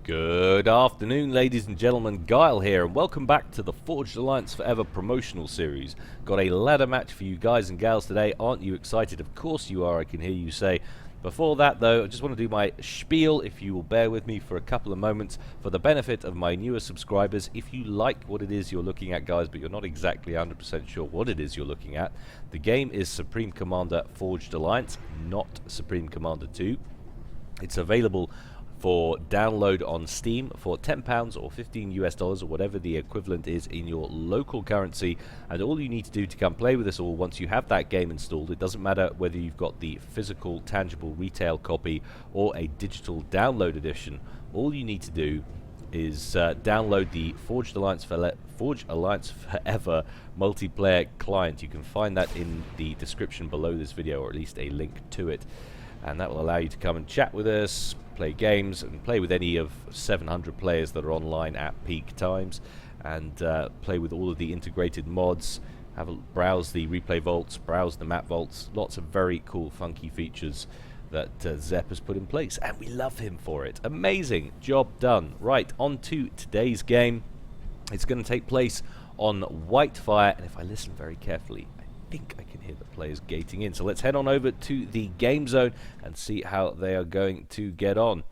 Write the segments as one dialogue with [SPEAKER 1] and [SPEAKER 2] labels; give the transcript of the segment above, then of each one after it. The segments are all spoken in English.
[SPEAKER 1] Good afternoon, ladies and gentlemen. Gyle here, and welcome back to the Forged Alliance Forever promotional series. Got a ladder match for you guys and gals today. Aren't you excited? Of course you are, I can hear you say. Before that, though, I just want to do my spiel, if you will bear with me for a couple of moments, for the benefit of my newer subscribers. If you like what it is you're looking at, guys, but you're not exactly 100% sure what it is you're looking at, the game is Supreme Commander Forged Alliance, not Supreme Commander 2. It's available for download on Steam for £10 or $15 or whatever the equivalent is in your local currency, and all you need to do to come play with us all once you have that game installed, it doesn't matter whether you've got the physical tangible retail copy or a digital download edition, all you need to do is download the Forged Alliance Forever multiplayer client. You can find that in the description below this video, or at least a link to it, and that will allow you to come and chat with us, play games, and play with any of 700 players that are online at peak times, and play with all of the integrated mods, browse the replay vaults, browse the map vaults. Lots of very cool funky features that Zep has put in place, and we love him for it. Amazing job done. Right, on to today's game. It's going to take place on Whitefire, and if I listen very carefully, I think I can hear the players gating in. So let's head on over to the game zone and see how they are going to get on.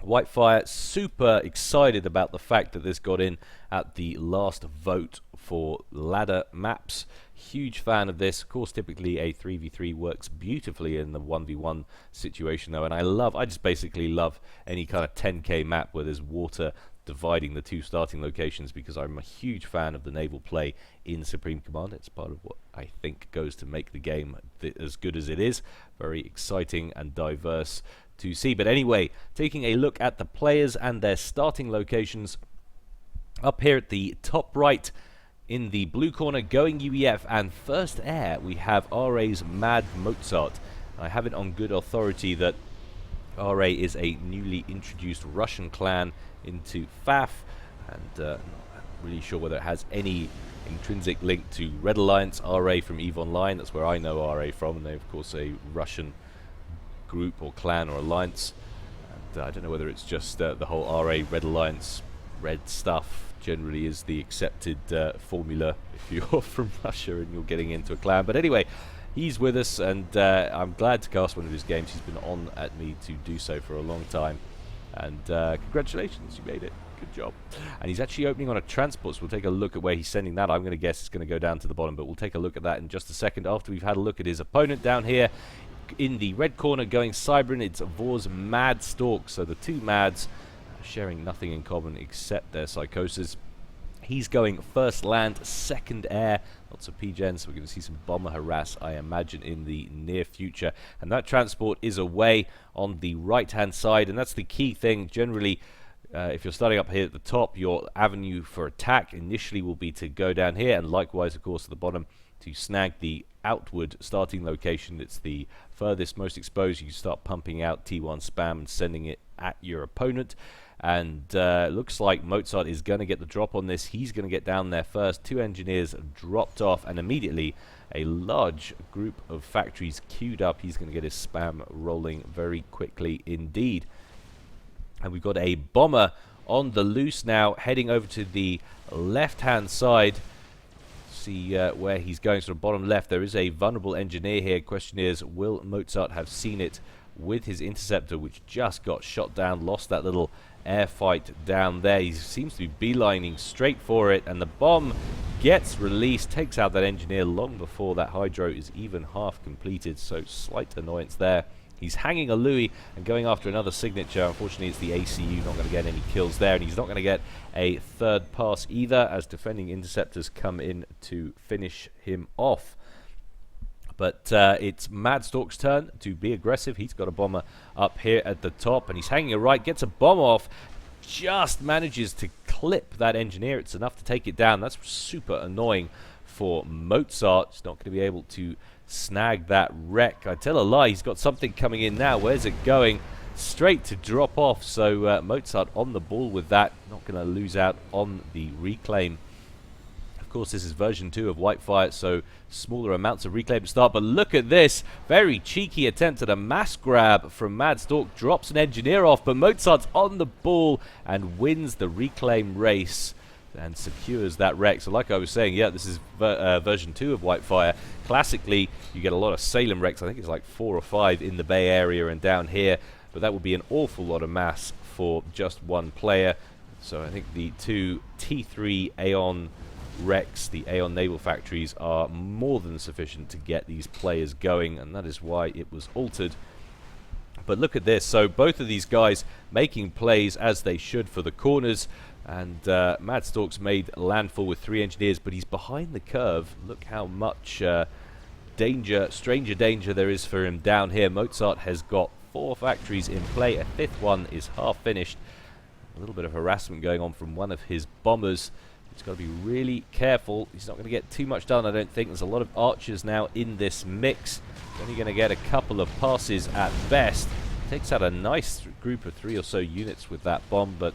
[SPEAKER 1] Whitefire, super excited about the fact that this got in at the last vote for ladder maps. Huge fan of this. Of course, typically a 3v3 works beautifully in the 1v1 situation though, and I just basically love any kind of 10k map where there's water dividing the two starting locations, because I'm a huge fan of the naval play in Supreme Commander. It's part of what I think goes to make the game as good as it is. Very exciting and diverse to see. But anyway, taking a look at the players and their starting locations, up here at the top right in the blue corner, going UEF and first air, we have RA's Mad Mozart. I have it on good authority that RA is a newly introduced Russian clan into FAF, and not really sure whether it has any intrinsic link to Red Alliance. RA from EVE Online, that's where I know RA from, and they're of course a Russian group or clan or alliance, and I don't know whether it's just the whole RA Red Alliance red stuff generally is the accepted formula if you're from Russia and you're getting into a clan. But anyway, he's with us, and I'm glad to cast one of his games. He's been on at me to do so for a long time, and congratulations, you made it. Good job. And he's actually opening on a transport, so we'll take a look at where he's sending that. I'm going to guess it's going to go down to the bottom, but we'll take a look at that in just a second after we've had a look at his opponent down here. In the red corner going Cybran, it's Vor's Mad Stalk, so the two Mads sharing nothing in common except their psychosis. He's going first land, second air, lots of PGens, so we're going to see some bomber harass, I imagine, in the near future. And that transport is away on the right-hand side, and that's the key thing. Generally, if you're starting up here at the top, your avenue for attack initially will be to go down here, and likewise, of course, at the bottom, to snag the outward starting location. It's the furthest, most exposed. You start pumping out T1 spam and sending it at your opponent. And looks like Mozart is going to get the drop on this. He's going to get down there first. Two engineers dropped off, and immediately a large group of factories queued up. He's going to get his spam rolling very quickly indeed. And we've got a bomber on the loose now, heading over to the left-hand side. See where he's going, sort of bottom left. There is a vulnerable engineer here. Question is, will Mozart have seen it with his interceptor, which just got shot down, lost that little air fight down there. He seems to be beelining straight for it, and the bomb gets released, takes out that engineer long before that hydro is even half completed, so slight annoyance there. He's hanging a Louis and going after another signature. Unfortunately, it's the ACU, not going to get any kills there, and he's not going to get a third pass either, as defending interceptors come in to finish him off. But it's Mad Stalk's turn to be aggressive. He's got a bomber up here at the top, and he's hanging a right, gets a bomb off, just manages to clip that engineer. It's enough to take it down. That's super annoying for Mozart. He's not going to be able to snag that wreck. I tell a lie, he's got something coming in now. Where's it going? Straight to drop off. So Mozart on the ball with that. Not going to lose out on the reclaim. Of course, this is version 2 of Whitefire, so smaller amounts of reclaim to start. But look at this. Very cheeky attempt at a mass grab from Madstalk. Drops an engineer off, but Mozart's on the ball and wins the reclaim race and secures that wreck. So like I was saying, yeah, this is version 2 of Whitefire. Classically, you get a lot of Salem wrecks. I think it's like 4 or 5 in the Bay Area and down here. But that would be an awful lot of mass for just one player. So I think the 2 T3 Aeon wrecks, the Aeon naval factories, are more than sufficient to get these players going, and that is why it was altered. But look at this. So both of these guys making plays as they should for the corners, and Madstalk's made landfall with 3 engineers, but he's behind the curve. Look how much stranger danger there is for him down here. Mozart has got 4 factories in play. A 5th one is half finished. A little bit of harassment going on from one of his bombers. He's got to be really careful. He's not going to get too much done, I don't think. There's a lot of archers now in this mix. He's only going to get a couple of passes at best. Takes out a nice group of 3 or so units with that bomb, but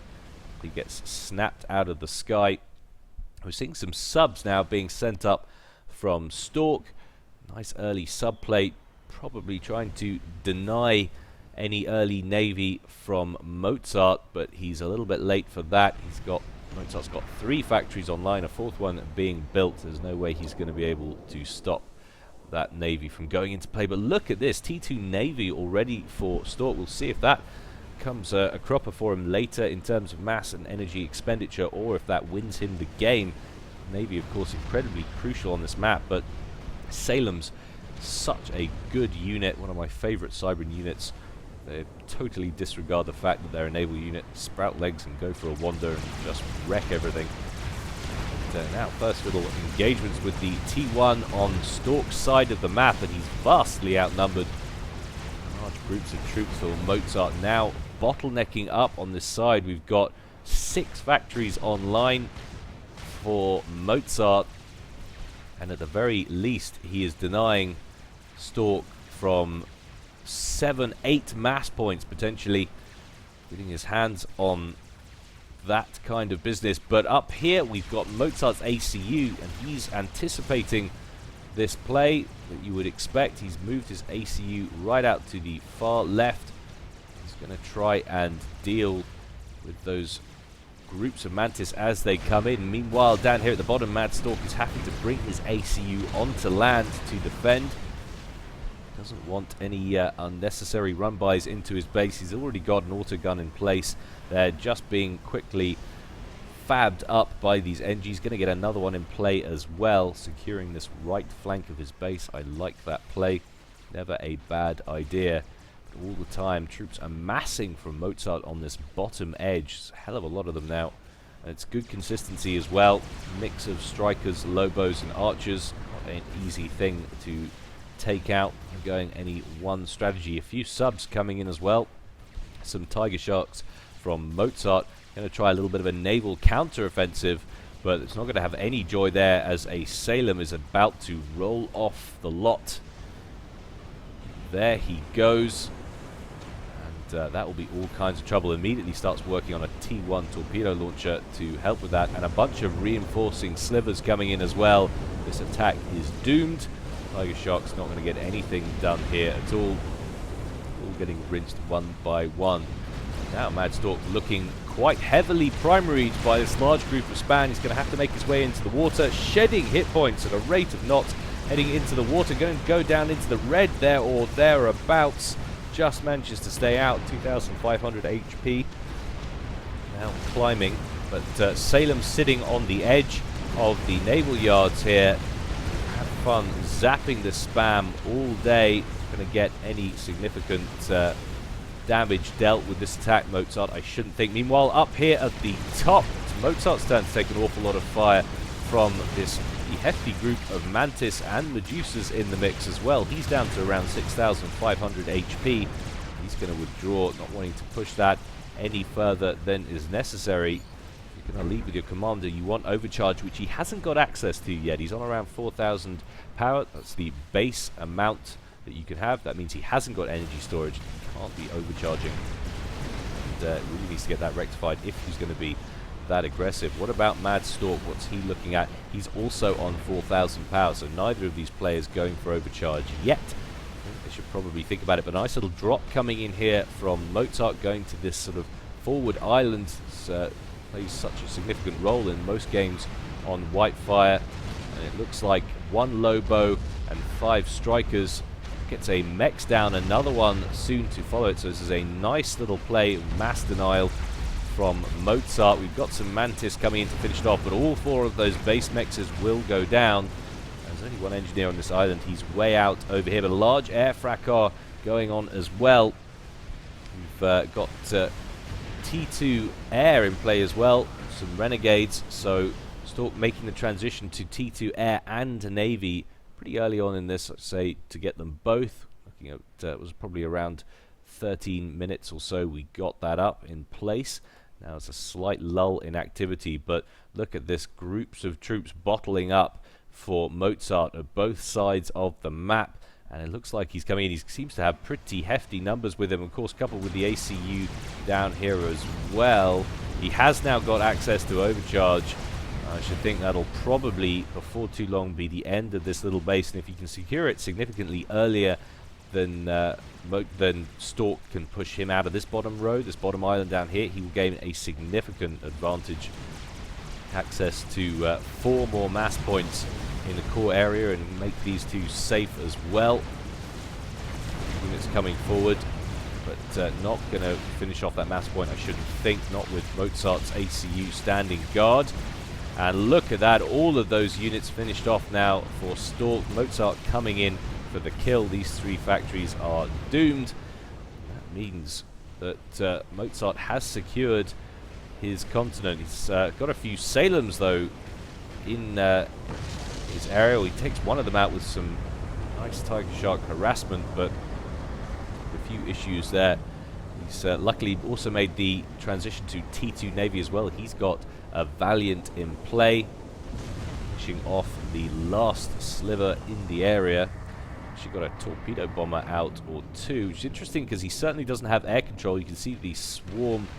[SPEAKER 1] he gets snapped out of the sky. We're seeing some subs now being sent up from Stork. Nice early sub play, probably trying to deny any early navy from Mozart, but he's a little bit late for that. Mozart's got 3 factories online, a 4th one being built. There's no way he's going to be able to stop that navy from going into play. But look at this, T2 navy already for Stork. We'll see if that comes a cropper for him later in terms of mass and energy expenditure, or if that wins him the game. Navy, of course, incredibly crucial on this map, but Salem's such a good unit, one of my favorite Cybran units. They totally disregard the fact that they're a naval unit, sprout legs and go for a wander and just wreck everything. And now first little engagements with the T1 on Stork's side of the map, and he's vastly outnumbered. Large groups of troops for Mozart now bottlenecking up on this side. We've got 6 factories online for Mozart, and at the very least he is denying Stork from 7-8 mass points potentially, getting his hands on that kind of business. But up here we've got Mozart's ACU, and he's anticipating this play that you would expect. He's moved his ACU right out to the far left. He's going to try and deal with those groups of Mantis as they come in. Meanwhile, down here at the bottom, Madstalk is happy to bring his ACU onto land to defend. Doesn't want any unnecessary run-bys into his base. He's already got an autogun in place. They're just being quickly fabbed up by these NGs. Going to get another one in play as well, securing this right flank of his base. I like that play. Never a bad idea. But all the time, troops are massing from Mozart on this bottom edge. There's a hell of a lot of them now. And it's good consistency as well. Mix of strikers, lobos, and archers. Not an easy thing to take out going any one strategy. A few subs coming in as well. Some Tiger Sharks from Mozart. Going to try a little bit of a naval counter-offensive, but it's not going to have any joy there as a Salem is about to roll off the lot. There he goes. And that will be all kinds of trouble. Immediately starts working on a T1 torpedo launcher to help with that, and a bunch of reinforcing slivers coming in as well. This attack is doomed. Tiger Shark's not going to get anything done here at all. All getting rinsed one by one. Now Madstalk looking quite heavily primaried by this large group of span. He's going to have to make his way into the water, shedding hit points at a rate of knots, heading into the water, going to go down into the red there or thereabouts. Just manages to stay out, 2,500 HP. Now climbing, but Salem sitting on the edge of the naval yards here. Have fun zapping the spam all day. Going to get any significant damage dealt with this attack, Mozart, I shouldn't think. Meanwhile, up here at the top, it's Mozart's turn to take an awful lot of fire from this hefty group of Mantis and Medusas in the mix as well. He's down to around 6,500 HP. He's going to withdraw, not wanting to push that any further than is necessary. You're going to lead with your commander. You want overcharge, which he hasn't got access to yet. He's on around 4,000 power. That's the base amount that you can have. That means he hasn't got energy storage. He can't be overcharging. And really needs to get that rectified if he's going to be that aggressive. What about Mad Stork? What's he looking at? He's also on 4,000 power, so neither of these players going for overcharge yet. I think they should probably think about it, but a nice little drop coming in here from Mozart, going to this sort of forward island. Plays such a significant role in most games on Whitefire, and it looks like 1 Lobo and 5 strikers. Gets a Mex down, another one soon to follow it, so this is a nice little play, mass denial from Mozart. We've got some Mantis coming in to finish it off, but all 4 of those base Mexes will go down. There's only 1 engineer on this island, he's way out over here, but a large air fracas going on as well. We've got T2 air in play as well, some renegades, so Stork making the transition to T2 air and navy pretty early on in this, I'd say, to get them both. Looking at it was probably around 13 minutes or so we got that up in place. Now it's a slight lull in activity, but look at this, groups of troops bottling up for Mozart at both sides of the map, and it looks like he's coming in. He seems to have pretty hefty numbers with him, of course, coupled with the ACU down here as well. He has now got access to overcharge. I should think that'll probably, before too long, be the end of this little base, and if you can secure it significantly earlier than Stork can push him out of this bottom row, this bottom island down here, he will gain a significant advantage. Access to 4 more mass points in the core area and make these 2 safe as well. Units coming forward, but not going to finish off that mass point, I shouldn't think, not with Mozart's ACU standing guard. And look at that, all of those units finished off now for Stork. Mozart coming in for the kill. These 3 factories are doomed. That means that Mozart has secured his continent. He's got a few Salems though in his area. He takes one of them out with some nice Tiger Shark harassment, but a few issues there. He's luckily also made the transition to T2 Navy as well. He's got a Valiant in play, finishing off the last sliver in the area. Actually got a torpedo bomber out or 2, which is interesting because he certainly doesn't have air control. You can see the swarm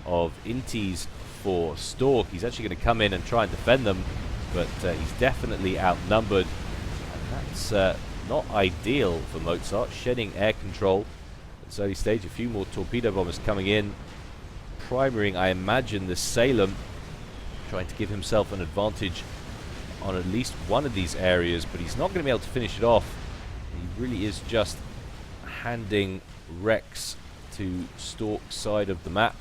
[SPEAKER 1] of inties for Stork. He's actually going to come in and try and defend them, but he's definitely outnumbered, and that's not ideal for Mozart. Shedding air control at this early stage. A few more torpedo bombers coming in, primarying, I imagine, the Salem, trying to give himself an advantage on at least one of these areas, but he's not going to be able to finish it off. He really is just handing Rex to Stork's side of the map,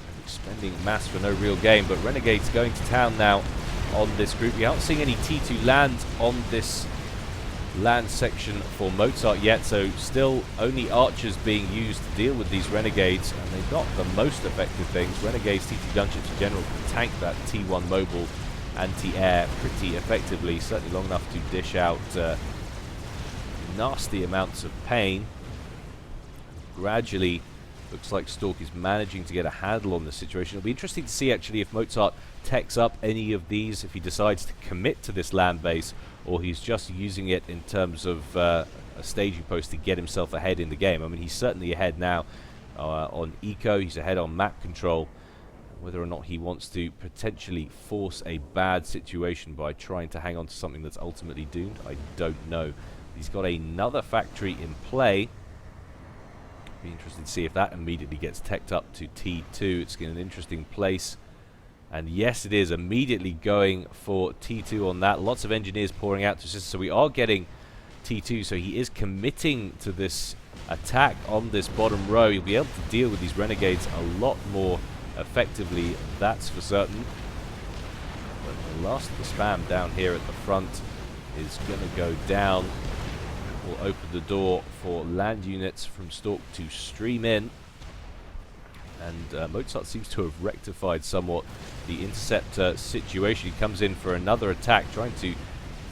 [SPEAKER 1] and expending mass for no real gain. But Renegade's going to town now on this group. We aren't seeing any T2 land on this land section for Mozart yet, so still only archers being used to deal with these renegades, and they've got the most effective things. Renegades, T2 gunships in general can tank that T1 mobile anti-air pretty effectively, certainly long enough to dish out nasty amounts of pain. Gradually looks like Stork is managing to get a handle on the situation. It'll be interesting to see actually if Mozart techs up any of these, if he decides to commit to this land base, or he's just using it in terms of a staging post to get himself ahead in the game. I mean, he's certainly ahead now on eco, he's ahead on map control. Whether or not he wants to potentially force a bad situation by trying to hang on to something that's ultimately doomed, I don't know. He's got another factory in play. Be interested to see if that immediately gets teched up to T2. It's in an interesting place. And yes, it is immediately going for T2 on that. Lots of engineers pouring out to assist. So we are getting T2. So he is committing to this attack on this bottom row. He'll be able to deal with these renegades a lot more effectively, that's for certain. But the last of the spam down here at the front is going to go down. Will open the door for land units from Stork to stream in. And Mozart seems to have rectified somewhat the interceptor situation. He comes in for another attack, trying to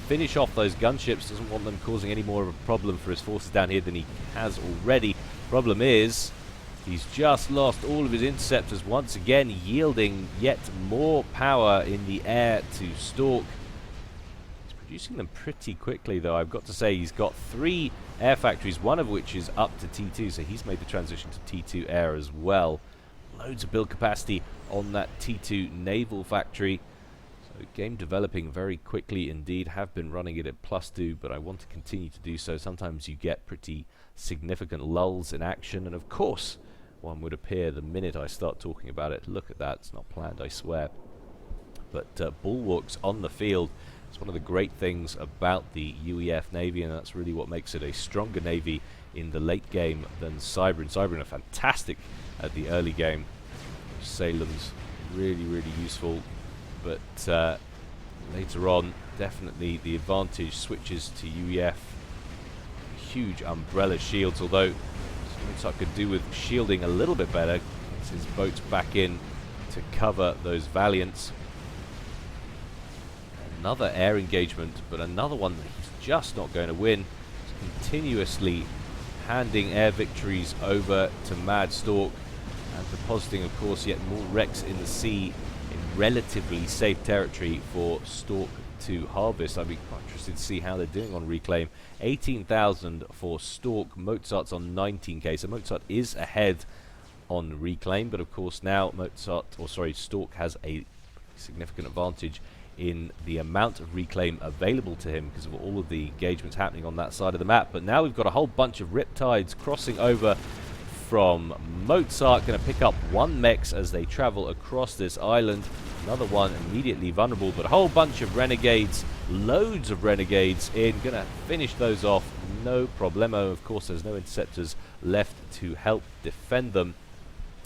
[SPEAKER 1] finish off those gunships. Doesn't want them causing any more of a problem for his forces down here than he has already. Problem is, he's just lost all of his interceptors once again, yielding yet more power in the air to Stork. He's producing them pretty quickly, though, I've got to say. He's got 3 air factories, one of which is up to T2, so he's made the transition to T2 air as well. loads of build capacity on that T2 Naval factory. So game developing very quickly indeed. Have been running it at +2, but I want to continue to do so. Sometimes you get pretty significant lulls in action, and of course one would appear the minute I start talking about it. Look at that, it's not planned, I swear. But bulwarks on the field, it's one of the great things about the UEF Navy, and that's really what makes it a stronger Navy in the late game than Cybran. Cybran are fantastic at the early game. Salem's really, really useful, but later on, definitely the advantage switches to UEF. Huge umbrella shields, although Mozart could do with shielding a little bit better. Gets his boats back in to cover those Valiants. Another air engagement, but another one that he's just not going to win. He's continuously handing air victories over to Mad Stork and depositing, of course, yet more wrecks in the sea in relatively safe territory for Stork to harvest. I'd be quite interested to see how they're doing on reclaim. 18,000 for Stork, Mozart's on 19k, so Mozart is ahead on reclaim, but of course now Stork has a significant advantage in the amount of reclaim available to him because of all of the engagements happening on that side of the map. But now we've got a whole bunch of Riptides crossing over from Mozart, going to pick up one mechs as they travel across this island. Another one immediately vulnerable, but a whole bunch of Renegades, loads of Renegades in, going to finish those off, no problemo. Of course, there's no interceptors left to help defend them,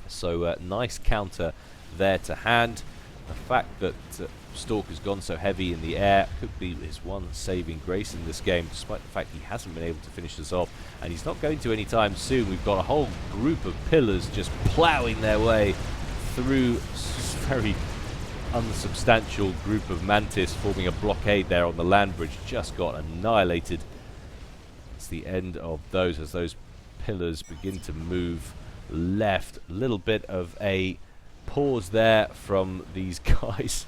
[SPEAKER 1] so nice counter there to hand. The fact that Stork has gone so heavy in the air could be his one saving grace in this game, despite the fact he hasn't been able to finish this off, and he's not going to anytime soon. We've got a whole group of pillars just ploughing their way through a very unsubstantial group of Mantis, forming a blockade there on the land bridge. Just got annihilated. It's the end of those as those pillars begin to move left. A little bit of a pause there from these guys.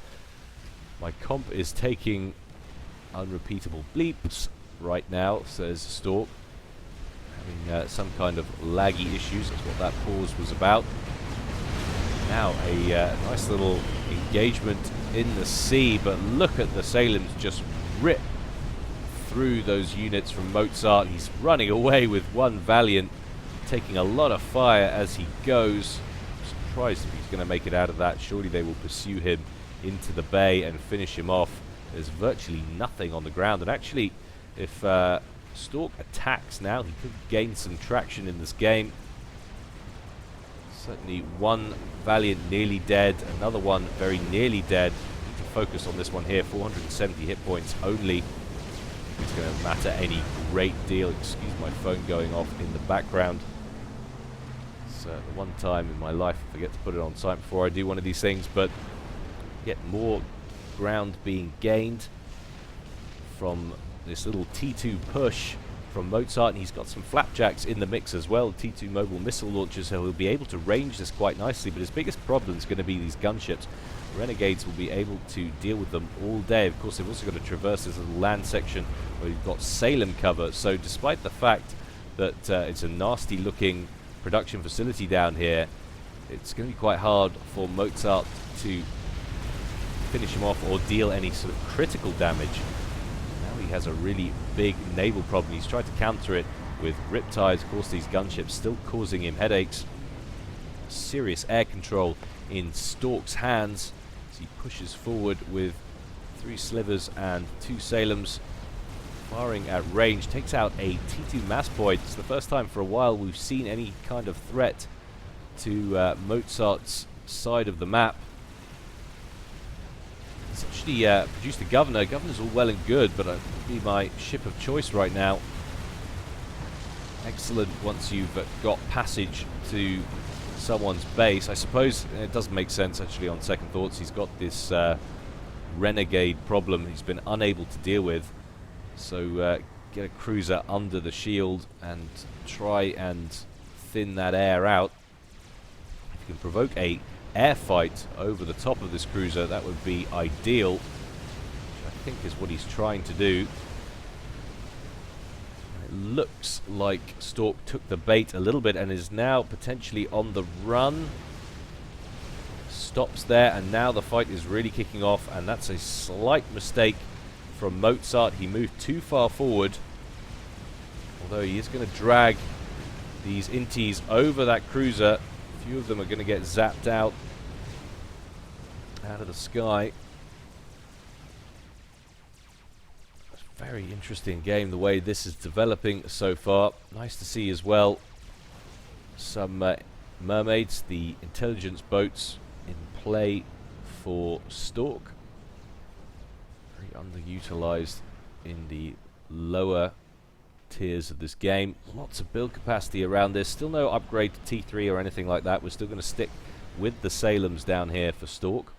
[SPEAKER 1] My comp is taking unrepeatable bleeps right now, says Stork. Having some kind of laggy issues, that's what that pause was about. Now a nice little engagement in the sea, but look at the Salems just rip through those units from Mozart. He's running away with one Valiant, taking a lot of fire as he goes. I'm surprised if he's going to make it out of that. Surely they will pursue him into the bay and finish him off. There's virtually nothing on the ground, and actually if Stork attacks now, he could gain some traction in this game. Certainly one Valiant nearly dead, another one very nearly dead. Need to focus on this one here. 470 hit points only. It's going to matter any great deal. Excuse my phone going off in the background. It's the one time in my life I forget to put it on silent before I do one of these things, but yet more ground being gained from this little T2 push from Mozart, and he's got some flapjacks in the mix as well. T2 mobile missile launchers, so he'll be able to range this quite nicely, but his biggest problem is going to be these gunships. Renegades will be able to deal with them all day. Of course, they've also got to traverse this little land section where you've got Salem cover, so despite the fact that it's a nasty looking production facility down here, it's going to be quite hard for Mozart to finish him off or deal any sort of critical damage. Now he has a really big naval problem. He's tried to counter it with Riptides. Of course, these gunships still causing him headaches. Serious air control in Stork's hands as he pushes forward with 3 slivers and 2 Salems, firing at range. Takes out a T2 mass point. It's the first time for a while we've seen any kind of threat to Mozart's side of the map. It's actually produced a governor. Governor's all well and good, but it would be my ship of choice right now. Excellent once you've got passage to someone's base. I suppose it doesn't make sense actually on second thoughts. He's got this renegade problem he's been unable to deal with. So get a cruiser under the shield and try and thin that air out. If you can provoke a air fight over the top of this cruiser, that would be ideal, which I think is what he's trying to do. It looks like Stork took the bait a little bit and is now potentially on the run. stops there, and now the fight is really kicking off, and that's a slight mistake from Mozart. He moved too far forward, although he is going to drag these inties over that cruiser. A few of them are going to get zapped out of the sky. It's a very interesting game, the way this is developing so far. Nice to see as well some mermaids, the intelligence boats, in play for Stork. Very underutilized in the lower tiers of this game. Lots of build capacity around this. Still no upgrade to T3 or anything like that. We're still going to stick with the Salems down here for Stork.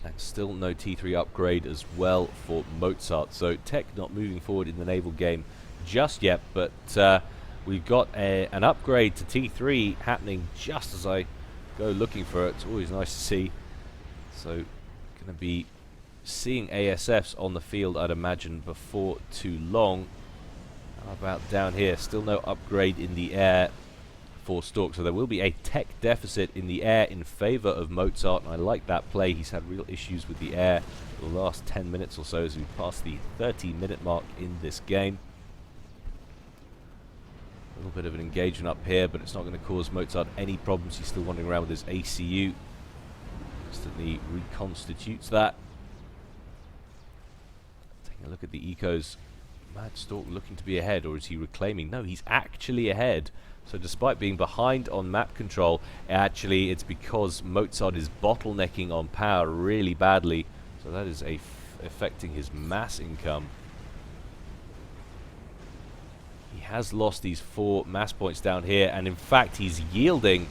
[SPEAKER 1] And still no T3 upgrade as well for Mozart. So tech not moving forward in the naval game just yet, but we've got an upgrade to T3 happening just as I go looking for it. It's always nice to see. So going to be seeing ASFs on the field, I'd imagine, before too long. How about down here? Still no upgrade in the air for Stork, so there will be a tech deficit in the air in favor of Mozart, and I like that play. He's had real issues with the air for the last 10 minutes or so as we pass the 30-minute mark in this game. A little bit of an engagement up here, but it's not going to cause Mozart any problems. He's still wandering around with his ACU. Instantly reconstitutes that. Taking a look at the ecos. Mad Stork looking to be ahead, or is he reclaiming? No, he's actually ahead. So despite being behind on map control, actually it's because Mozart is bottlenecking on power really badly. So that is affecting his mass income. He has lost these 4 mass points down here, and in fact he's yielding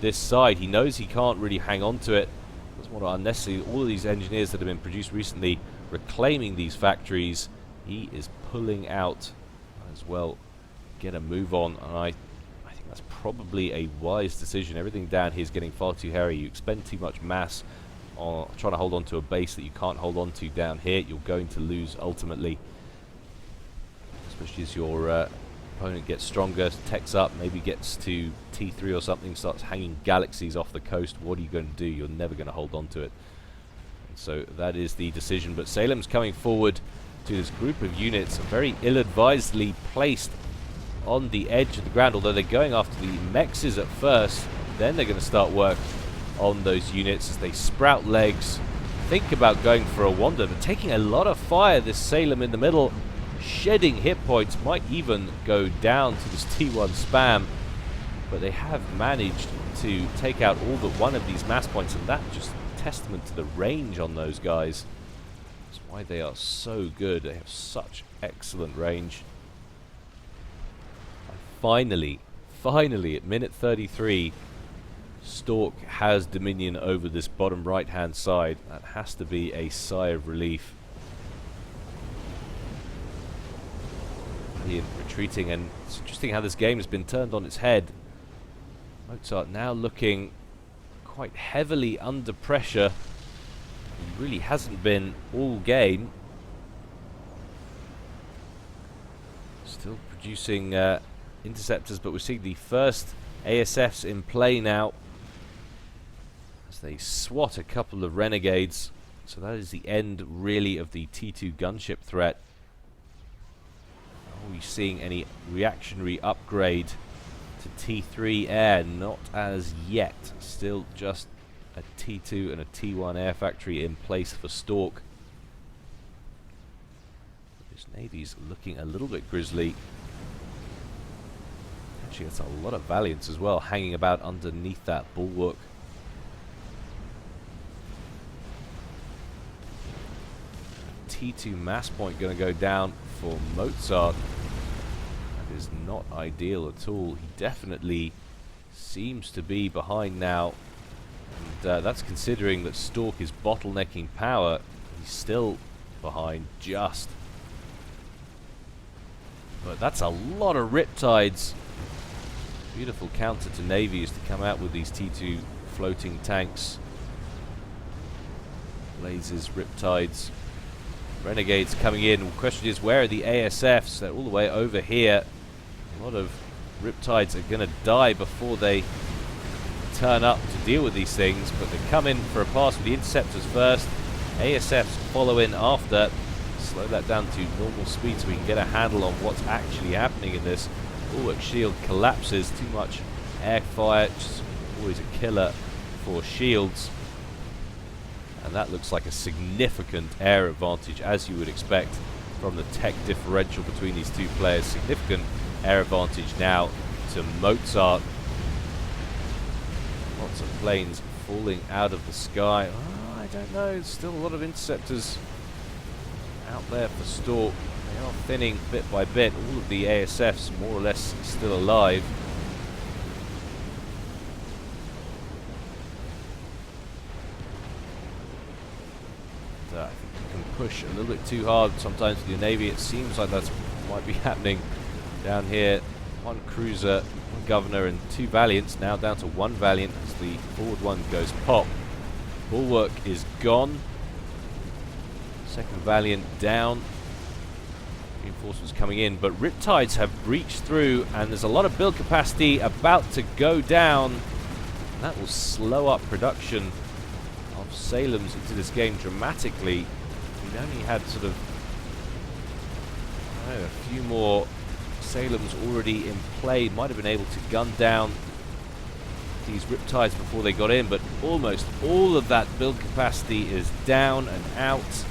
[SPEAKER 1] this side. He knows he can't really hang on to it. Doesn't want to unnecessarily, all of these engineers that have been produced recently reclaiming these factories. He is pulling out. Might as well get a move on, and I think that's probably a wise decision. Everything down here is getting far too hairy. You expend too much mass on trying to hold on to a base that you can't hold on to down here. You're going to lose ultimately, especially as your opponent gets stronger, techs up, maybe gets to T3 or something, starts hanging galaxies off the coast. What are you going to do? You're never going to hold on to it. And so that is the decision. But Salem's coming forward to this group of units, very ill-advisedly placed on the edge of the ground, although they're going after the mexes at first. Then they're going to start work on those units as they sprout legs, think about going for a wander, but taking a lot of fire. This Salem in the middle, shedding hit points, might even go down to this T1 spam, but they have managed to take out all but one of these mass points, and that's just a testament to the range on those guys. That's why they are so good. They have such excellent range. And finally, at minute 33, Stork has dominion over this bottom right-hand side. That has to be a sigh of relief. Retreating, and it's interesting how this game has been turned on its head. Mozart now looking quite heavily under pressure. He really hasn't been all game. Still producing interceptors, but we're seeing the first ASFs in play now as they swat a couple of renegades. So that is the end really of the T2 gunship threat. Are we seeing any reactionary upgrade to T3 air? Not as yet. Still just a T2 and a T1 air factory in place for Stork. This Navy's looking a little bit grisly. Actually, that's a lot of Valiants as well, hanging about underneath that bulwark. T2 mass point going to go down for Mozart. That is not ideal at all. He definitely seems to be behind now, and that's considering that Stork is bottlenecking power. He's still behind just, but that's a lot of Riptides. Beautiful counter to Navy is to come out with these T2 floating tanks. Blazes, Riptides, Renegades coming in. The question is, where are the ASFs? They're all the way over here. A lot of Riptides are going to die before they turn up to deal with these things, but they come in for a pass with the interceptors first. ASFs follow in after. Slow that down to normal speed so we can get a handle on what's actually happening in this. Bulwark shield collapses, too much air fire, just always a killer for shields. And that looks like a significant air advantage, as you would expect from the tech differential between these two players. Significant air advantage now to Mozart. Lots of planes falling out of the sky. Oh, I don't know, there's still a lot of interceptors out there for Stork. They are thinning bit by bit. All of the ASFs more or less still alive. I think you can push a little bit too hard sometimes with your Navy. It seems like that might be happening down here. One cruiser, one Governor and two Valiants. Now down to one Valiant as the forward one goes pop. Bulwark is gone. Second Valiant down. Reinforcements coming in, but Riptides have breached through and there's a lot of build capacity about to go down. And that will slow up production of Salems into this game dramatically. We've only had sort of a few more Salems already in play. Might have been able to gun down these Riptides before they got in, but almost all of that build capacity is down and out.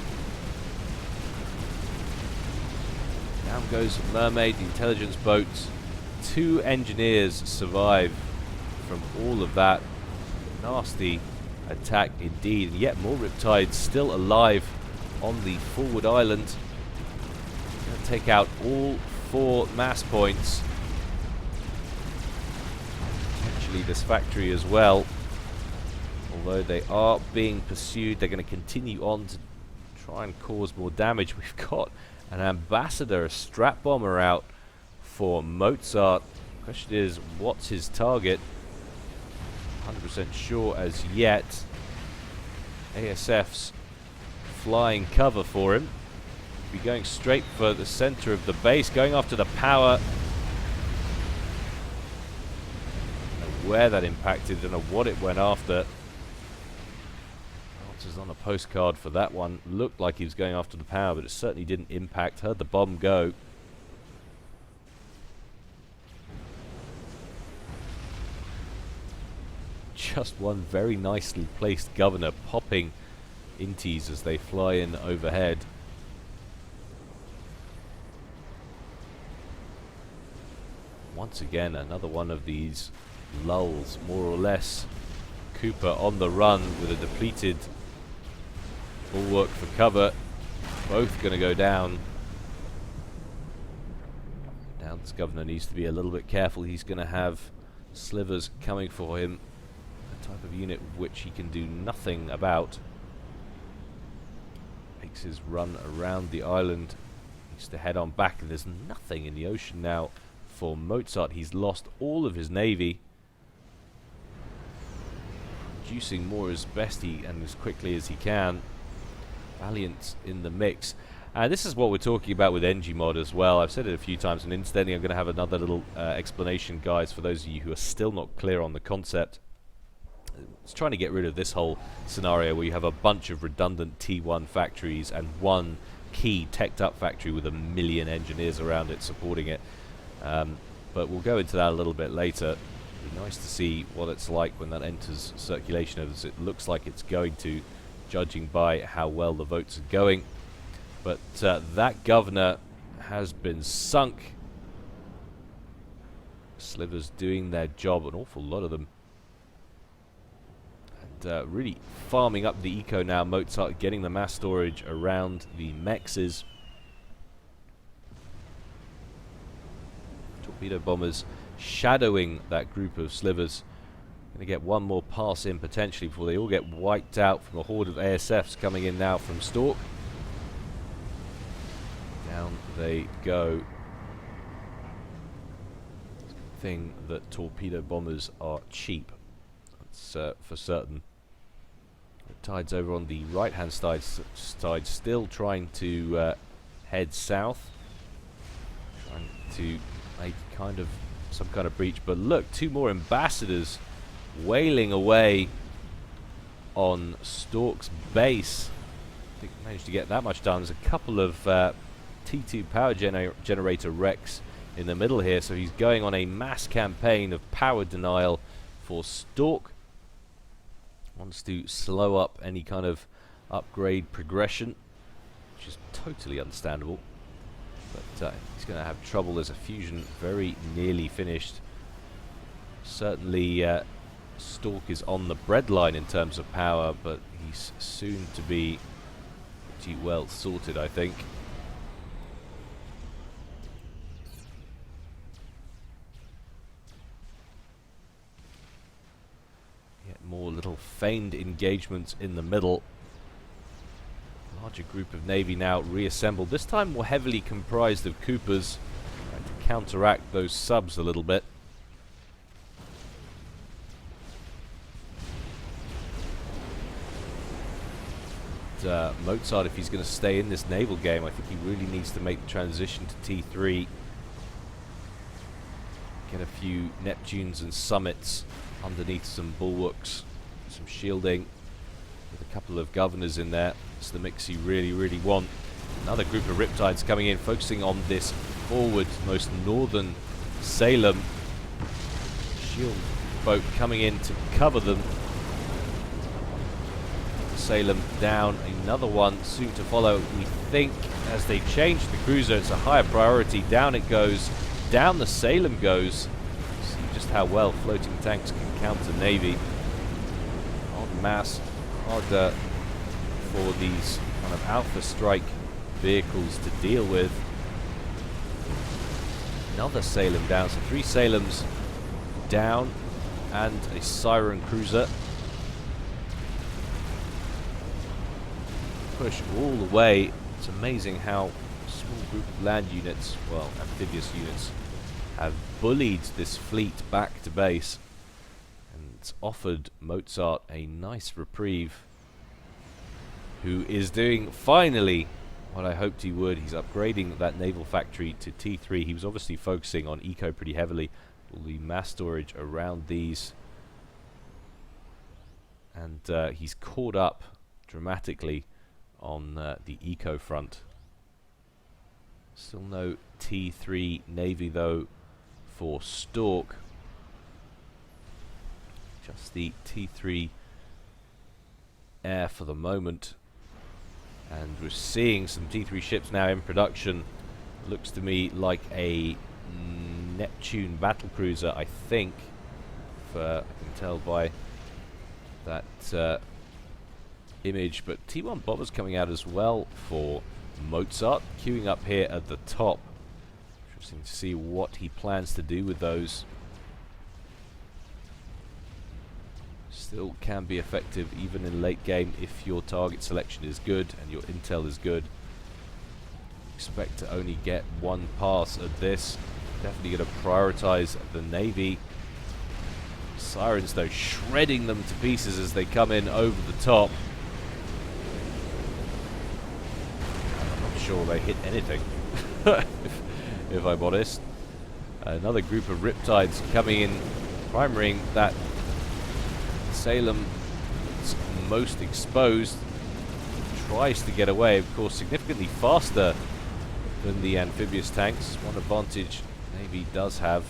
[SPEAKER 1] Down goes Mermaid, the intelligence boat. 2 engineers survive from all of that. Nasty attack indeed, and yet more Riptides still alive on the forward island. Gonna take out all 4 mass points. Potentially this factory as well. Although they are being pursued, they're going to continue on to try and cause more damage. We've got an ambassador, a strap bomber out for Mozart. Question is, what's his target? 100% sure as yet. ASF's flying cover for him. Be going straight for the center of the base, going after the power. Don't know where that impacted, don't know what it went after. Answers on a postcard for that one. Looked like he was going after the power, but it certainly didn't impact. Heard the bomb go. Just one very nicely placed Governor popping inties as they fly in overhead. Once again, another one of these lulls, more or less. Cooper on the run with a depleted bulwark for cover. Both going to go down. Now this Governor needs to be a little bit careful. He's going to have slivers coming for him. A type of unit which he can do nothing about. Makes his run around the island. Needs to head on back, and there's nothing in the ocean now for Mozart. He's lost all of his navy. Producing more as best he and as quickly as he can. Valiant in the mix. And this is what we're talking about with NGMod as well. I've said it a few times, and incidentally I'm going to have another little explanation, guys, for those of you who are still not clear on the concept. It's trying to get rid of this whole scenario where you have a bunch of redundant T1 factories and one key teched up factory with 1 million engineers around it supporting it. But we'll go into that a little bit later. It'd be nice to see what it's like when that enters circulation, as it looks like it's going to, judging by how well the votes are going. But that Governor has been sunk. Slivers doing their job, an awful lot of them. And really farming up the eco now. Mozart getting the mass storage around the mexes. Torpedo bombers shadowing that group of slivers. Going to get one more pass in potentially before they all get wiped out from a horde of ASFs coming in now from Stork. Down they go. Thing that torpedo bombers are cheap. That's for certain. The tide's over on the right hand side, still trying to head south. Trying to make some kind of breach. But look, 2 more ambassadors wailing away on Stork's base. I think managed to get that much done. There's a couple of T2 power generator wrecks in the middle here, so he's going on a mass campaign of power denial for Stork. Wants to slow up any kind of upgrade progression, which is totally understandable. But he's going to have trouble. There's a fusion very nearly finished. Certainly Stork is on the breadline in terms of power, but he's soon to be pretty well sorted, I think. More little feigned engagements in the middle. Larger group of Navy now reassembled. This time more heavily comprised of Coopers, trying to counteract those subs a little bit. Mozart, if he's going to stay in this naval game, I think he really needs to make the transition to T3. Get a few Neptunes and Summits underneath some bulwarks, some shielding, with a couple of governors in there. It's the mix you really, really want. Another group of Riptides coming in, focusing on this forward, most northern Salem. Shield boat coming in to cover them. Salem down, another one soon to follow. We think as they change the cruiser, it's a higher priority. Down it goes, down the Salem goes. See just how well floating tanks can counter Navy. En masse, harder for these kind of Alpha Strike vehicles to deal with. Another Salem down, so 3 Salems down and a Siren cruiser. Push all the way. It's amazing how a small group of land units, well, amphibious units, have bullied this fleet back to base, and it's offered Mozart a nice reprieve, who is doing finally what I hoped he would. He's upgrading that naval factory to T3. He was obviously focusing on eco pretty heavily, all the mass storage around these, and he's caught up dramatically on the eco front. Still no T3 Navy though for Stork. Just the T3 Air for the moment. And we're seeing some T3 ships now in production. Looks to me like a Neptune battlecruiser, I think. I can tell by that image, but T1 bombers coming out as well for Mozart, queuing up here at the top. Interesting to see what he plans to do with those. Still can be effective even in late game if your target selection is good and your intel is good. Expect to only get one pass at this. Definitely going to prioritize the Navy. Sirens though shredding them to pieces as they come in over the top. Sure they hit anything if I'm honest. Another group of Riptides coming in, primarying that Salem that's most exposed. Tries to get away, of course, significantly faster than the amphibious tanks. One advantage Navy does have.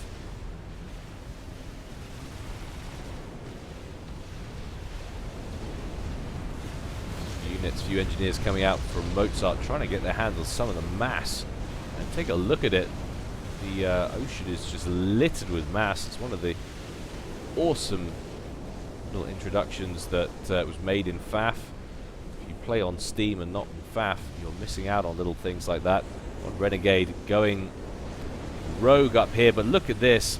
[SPEAKER 1] Units, few engineers coming out from Mozart, trying to get their hands on some of the mass. And take a look at it. The ocean is just littered with mass. It's one of the awesome little introductions that was made in FAF. If you play on Steam and not in FAF, you're missing out on little things like that. One Renegade going rogue up here, but look at this.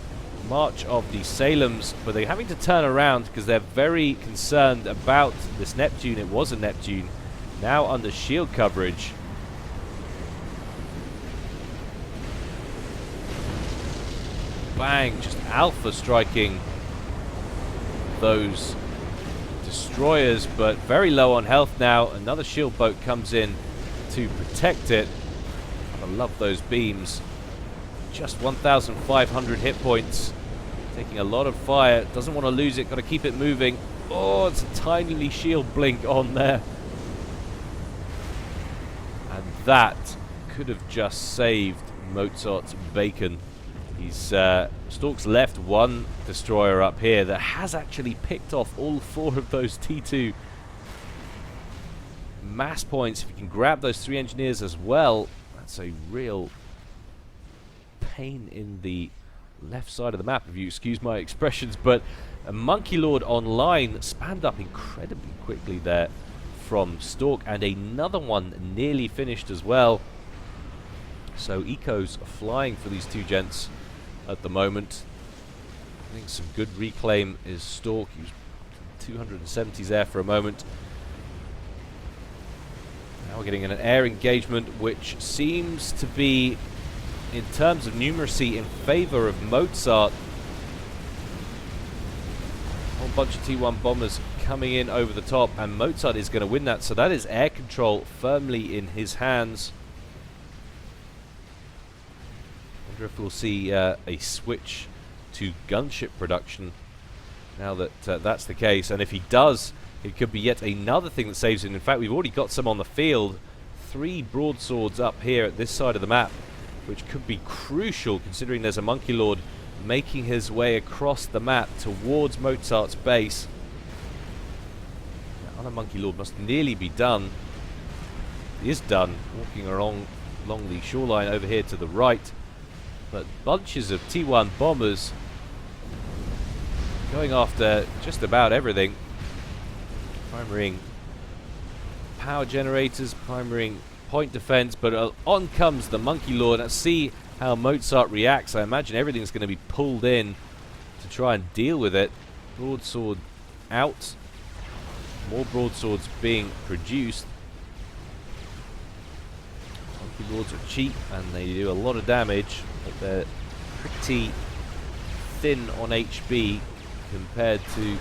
[SPEAKER 1] March of the Salems, but they're having to turn around because they're very concerned about this Neptune. It was a Neptune, now under shield coverage. Bang, just alpha striking those destroyers, but very low on health now. Another shield boat comes in to protect it. I love those beams. Just 1,500 hit points. taking a lot of fire. Doesn't want to lose it. Got to keep it moving. Oh, it's a tiny shield blink on there. And that could have just saved Mozart's bacon. He's Stork's left one destroyer up here that has actually picked off all 4 of those T2 mass points. If you can grab those 3 engineers as well, that's a real pain in the left side of the map, if you excuse my expressions. But a Monkey Lord online spammed up incredibly quickly there from Stork, and another one nearly finished as well. So Eco's flying for these 2 gents at the moment. I think some good reclaim is Stork. He was 270s there for a moment. Now we're getting an air engagement, which seems to be, in terms of numeracy, in favor of Mozart. A whole bunch of T1 bombers coming in over the top, and Mozart is going to win that. So that is air control firmly in his hands. Wonder if we'll see a switch to gunship production now that that's the case. And if he does, it could be yet another thing that saves him. In fact, we've already got some on the field. 3 broadswords up here at this side of the map, which could be crucial considering there's a Monkey Lord making his way across the map towards Mozart's base. That other Monkey Lord must nearly be done. He is done, walking along the shoreline over here to the right. But bunches of T1 bombers going after just about everything. Primarying power generators, primarying point defense, but on comes the Monkey Lord. Let's see how Mozart reacts. I imagine everything's going to be pulled in to try and deal with it. Broadsword out. More broadswords being produced. Monkey Lords are cheap and they do a lot of damage, but they're pretty thin on HB compared to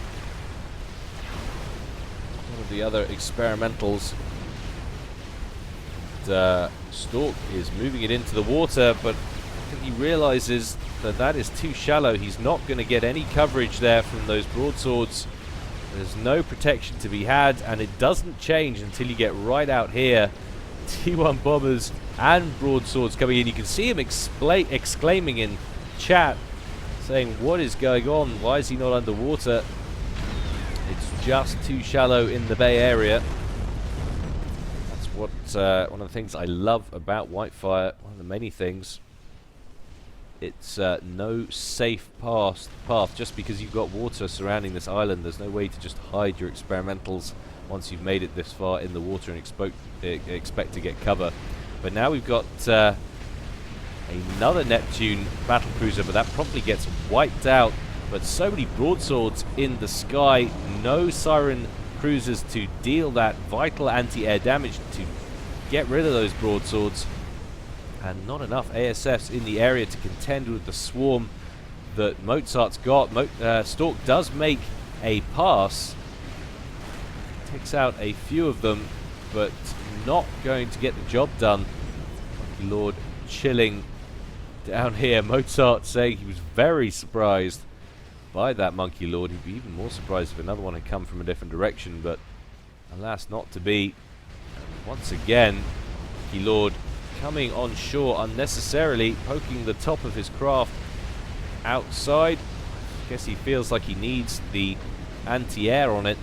[SPEAKER 1] one of the other experimentals. Stork is moving it into the water, but I think he realizes that that is too shallow. He's not going to get any coverage there from those broadswords. There's no protection to be had, and it doesn't change until you get right out here. T1 bombers and broadswords coming in. You can see him exclaiming in chat, saying, what is going on? Why is he not underwater? It's just too shallow in the Bay Area. What one of the things I love about Whitefire, one of the many things, it's no safe path. Just because you've got water surrounding this island, there's no way to just hide your experimentals once you've made it this far in the water and expect to get cover. But now we've got another Neptune battlecruiser, but that promptly gets wiped out. But so many broadswords in the sky, no siren cruisers to deal that vital anti-air damage to get rid of those broadswords, and not enough ASFs in the area to contend with the swarm that Mozart's got. Stork does make a pass, takes out a few of them, but not going to get the job done. Monkey Lord chilling down here. Mozart saying he was very surprised by that Monkey Lord. He'd be even more surprised if another one had come from a different direction, but alas, not to be. And once again, Monkey Lord coming on shore unnecessarily, poking the top of his craft outside. I guess he feels like he needs the anti-air on it.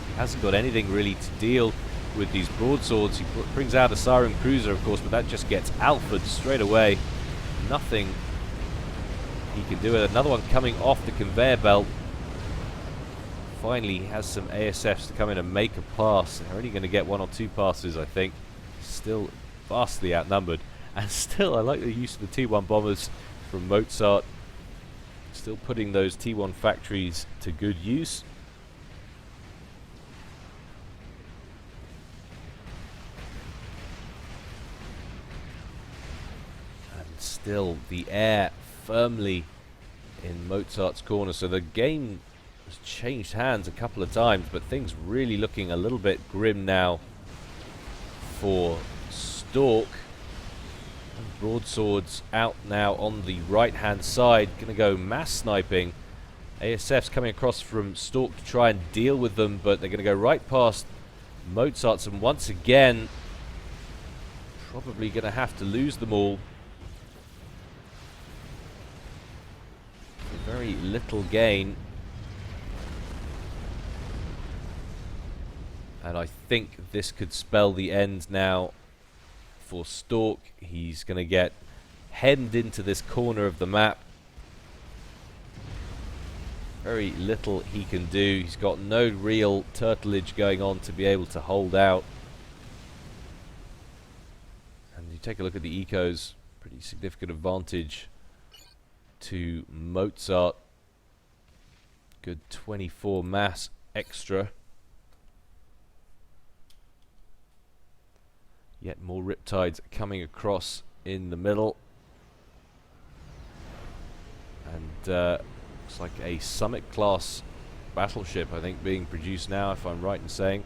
[SPEAKER 1] He hasn't got anything really to deal with these broadswords. He brings out a siren cruiser, of course, but that just gets alphaed straight away. Nothing he can do it. Another one coming off the conveyor belt. Finally, he has some ASFs to come in and make a pass. They're only going to get 1 or 2 passes, I think. Still vastly outnumbered. And still, I like the use of the T1 bombers from Mozart. Still putting those T1 factories to good use. And still, the air firmly in Mozart's corner. So the game has changed hands a couple of times, but things really looking a little bit grim now for Stork. Broadswords out now on the right-hand side. Going to go mass sniping. ASF's coming across from Stork to try and deal with them, but they're going to go right past Mozart's, and once again, probably going to have to lose them all. Very little gain. And I think this could spell the end now for Stork. He's going to get hemmed into this corner of the map. Very little he can do. He's got no real turtleage going on to be able to hold out. And you take a look at the ecos, pretty significant advantage to Mozart. Good 24 mass extra. Yet more Riptides coming across in the middle. And looks like a Summit class battleship, I think, being produced now, if I'm right in saying.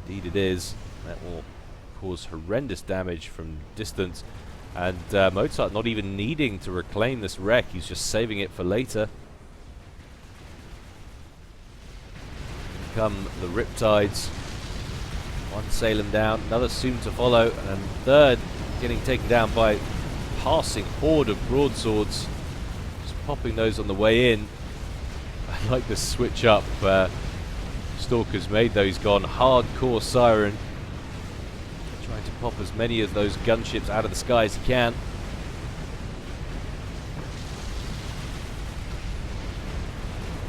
[SPEAKER 1] Indeed it is. That will cause horrendous damage from distance. And Mozart not even needing to reclaim this wreck, he's just saving it for later. Come the Riptides. One Salem down, another soon to follow, and third getting taken down by passing horde of broadswords. Just popping those on the way in. I like the switch up. Stalker's made those gone hardcore siren. Trying to pop as many of those gunships out of the sky as he can.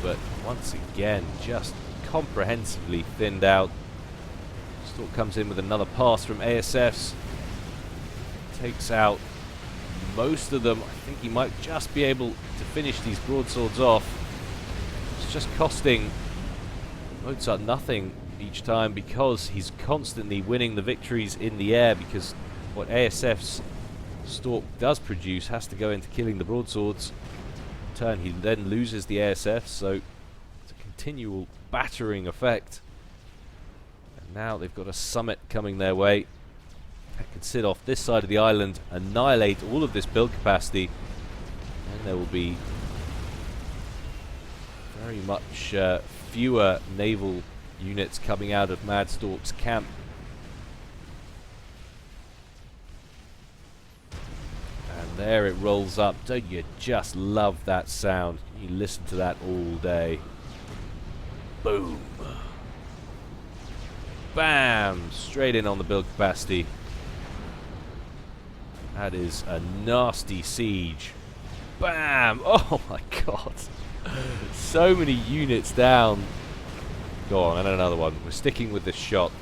[SPEAKER 1] But once again, just comprehensively thinned out. Stork comes in with another pass from ASFs. Takes out most of them. I think he might just be able to finish these broadswords off. It's just costing Mozart nothing each time because he's constantly winning the victories in the air, because what ASF's Stork does produce has to go into killing the broadswords. In turn, he then loses the ASF, so it's a continual battering effect. And now they've got a Summit coming their way that can sit off this side of the island, annihilate all of this build capacity, and there will be very much fewer naval units coming out of Mad Stork's camp. And there it rolls up. Don't you just love that sound? You listen to that all day. Boom. Bam! Straight in on the build capacity. That is a nasty siege. Bam! Oh my god. So many units down. Go on, and another one. We're sticking with this shot.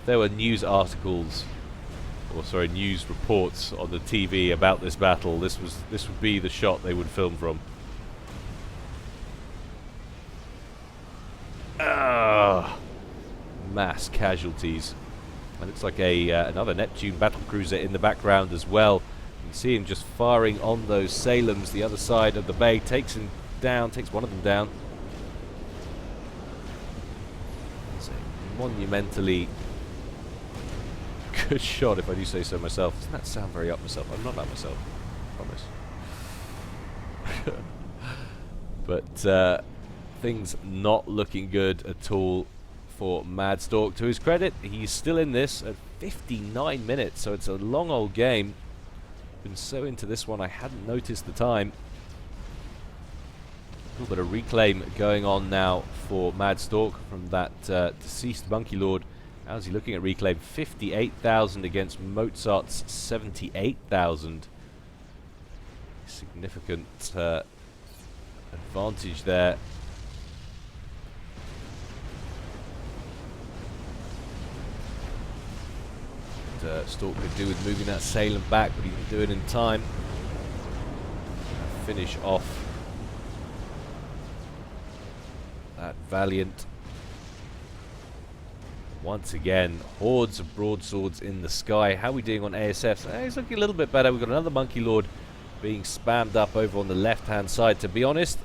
[SPEAKER 1] There were news articles, or sorry, news reports on the TV about this battle. This would be the shot they would film from. Mass casualties. And it's like another Neptune battlecruiser in the background as well. You can see him just firing on those Salems. The other side of the bay takes him down, takes one of them down. It's a monumentally good shot, if I do say so myself. Doesn't that sound very up myself? I'm not like myself, I promise. But things not looking good at all for Mad Stork. To his credit, he's still in this at 59 minutes, so it's a long old game. Been so into this one I hadn't noticed the time. A little bit of reclaim going on now for Mad Stork from that deceased Monkey Lord. How's he looking at reclaim? 58,000 against Mozart's 78,000. Significant advantage there. Stork could do with moving that Salem back, but he didn't do it in time. Finish off that Valiant. Once again, hordes of broadswords in the sky. How are we doing on ASFs? He's looking a little bit better. We've got another Monkey Lord being spammed up over on the left-hand side. To be honest,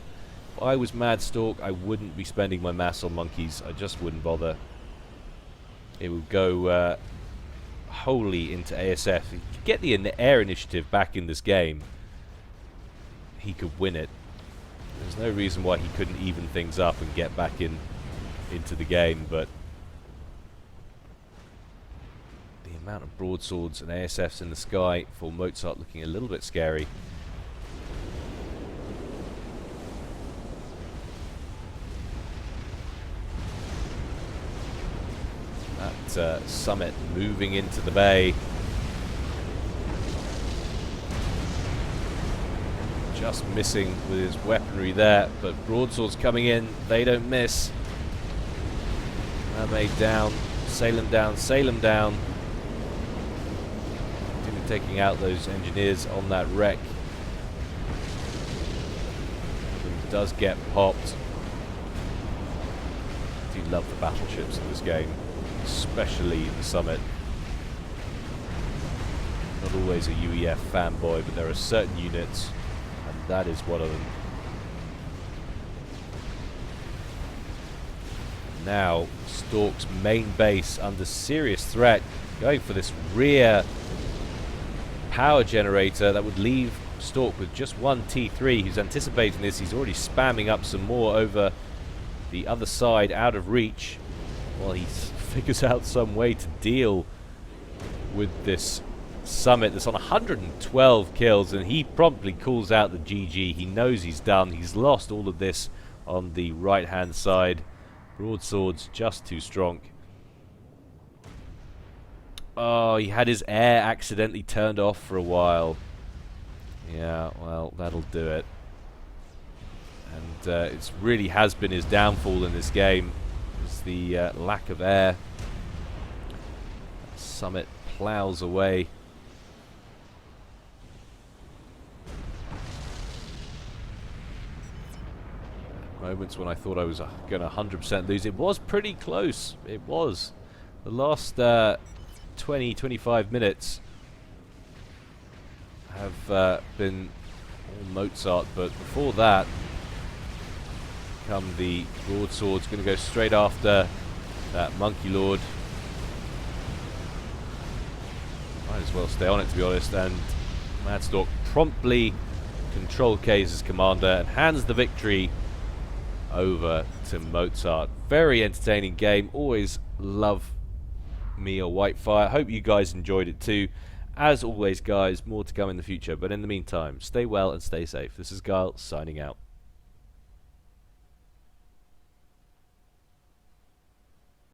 [SPEAKER 1] if I was Mad Stork, I wouldn't be spending my mass on monkeys. I just wouldn't bother. it will go wholly into ASF. If you get the air initiative back in this game, he could win it. There's no reason why he couldn't even things up and get back into the game, but the amount of broadswords and ASFs in the sky for Mozart looking a little bit scary. That summit moving into the bay. Just missing with his weaponry there, but broadswords coming in, they don't miss. Mermaid down, sail him down, sail him down. Taking out those engineers on that wreck. It does get popped. I do love the battleships in this game, especially the Summit. Not always a UEF fanboy, but there are certain units, and that is one of them. Now, Stork's main base under serious threat, going for this rear power generator that would leave Stork with just one T3. He's anticipating this. He's already spamming up some more over the other side, out of reach, while he figures out some way to deal with this Summit that's on 112 kills, and he promptly calls out the GG. He knows he's done. He's lost all of this on the right hand side. Broadswords just too strong. Oh, he had his air accidentally turned off for a while. Yeah, well, that'll do it. And it really has been his downfall in this game. It's the lack of air. Summit plows away. Moments when I thought I was going to 100% lose. It was pretty close. It was. The last 20-25 minutes have been all Mozart, but before that come the broadswords. Going to go straight after that Monkey Lord. Might as well stay on it, to be honest, and Madstork promptly Control K's his commander and hands the victory over to Mozart. Very entertaining game. Always love me a Whitefire. Hope you guys enjoyed it too. As always, guys, more to come in the future, but in the meantime, stay well and stay safe. This is Gyle signing out.